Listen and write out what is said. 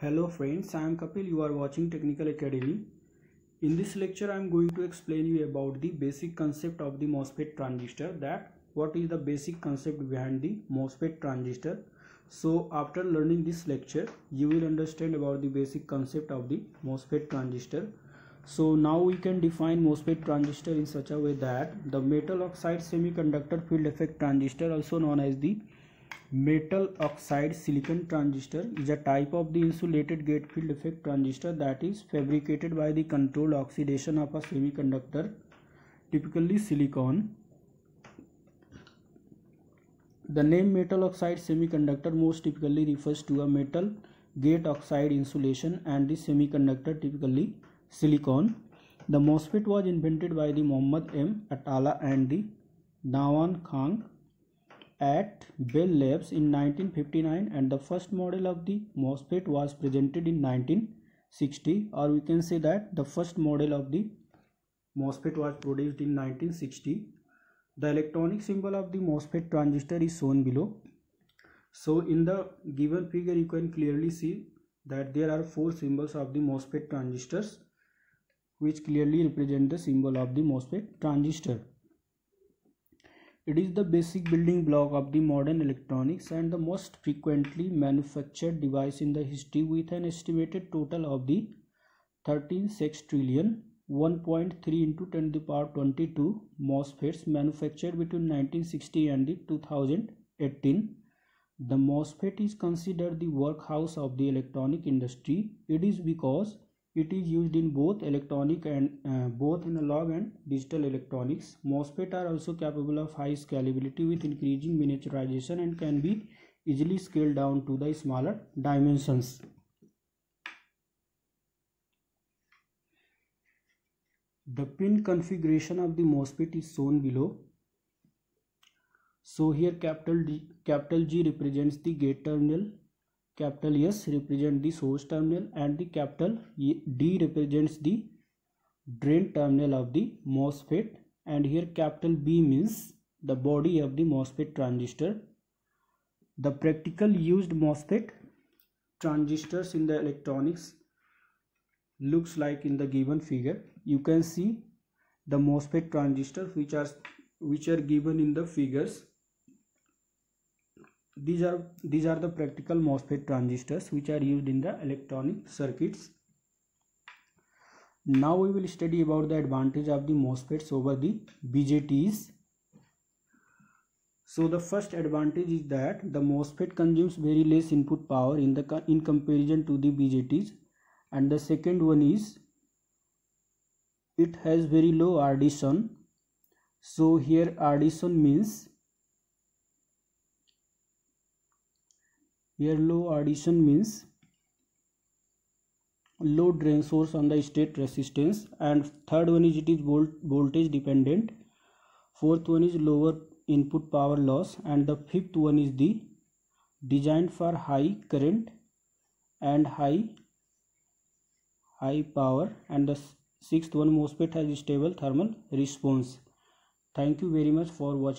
Hello friends, I am Kapil. You are watching Technical Academy. In this lecture I am going to explain you about the basic concept of the MOSFET transistor, that what is the basic concept behind the MOSFET transistor. So after learning this lecture you will understand about the basic concept of the MOSFET transistor. So now we can define MOSFET transistor in such a way that the metal oxide semiconductor field effect transistor, also known as the metal oxide silicon transistor, is a type of the insulated gate field effect transistor that is fabricated by the controlled oxidation of a semiconductor, typically silicon. The name metal oxide semiconductor most typically refers to a metal gate oxide insulation and the semiconductor, typically silicon. The MOSFET was invented by the Mohammad M. Atala and the Dawan Khan at Bell Labs in 1959, and the first model of the MOSFET was presented in 1960, or we can say that the first model of the MOSFET was produced in 1960. The electronic symbol of the MOSFET transistor is shown below. So in the given figure you can clearly see that there are four symbols of the MOSFET transistors which clearly represent the symbol of the MOSFET transistor. It is the basic building block of the modern electronics and the most frequently manufactured device in the history, with an estimated total of the 13 sextillion 1.3 into 10 to the power 22 MOSFETs manufactured between 1960 and 2018. The MOSFET is considered the workhorse of the electronic industry. It is because it is used in both electronic and both analog and digital electronics. MOSFET are also capable of high scalability with increasing miniaturization and can be easily scaled down to the smaller dimensions. The pin configuration of the MOSFET is shown below. So here capital G represents the gate terminal, capital S represents the source terminal, and the capital D represents the drain terminal of the MOSFET, and here capital B means the body of the MOSFET transistor. The practical used MOSFET transistors in the electronics looks like in the given figure. You can see the MOSFET transistors which are given in the figures. These are the practical MOSFET transistors which are used in the electronic circuits. Now we will study about the advantage of the MOSFETs over the BJTs. So the first advantage is that the MOSFET consumes very less input power in comparison to the BJTs, and the second one is it has very low RDSON. So here RDSON means low drain source on the state resistance, and third one is it is voltage dependent, fourth one is lower input power loss, and the fifth one is the designed for high current and high power, and the sixth one, MOSFET has stable thermal response. Thank you very much for watching.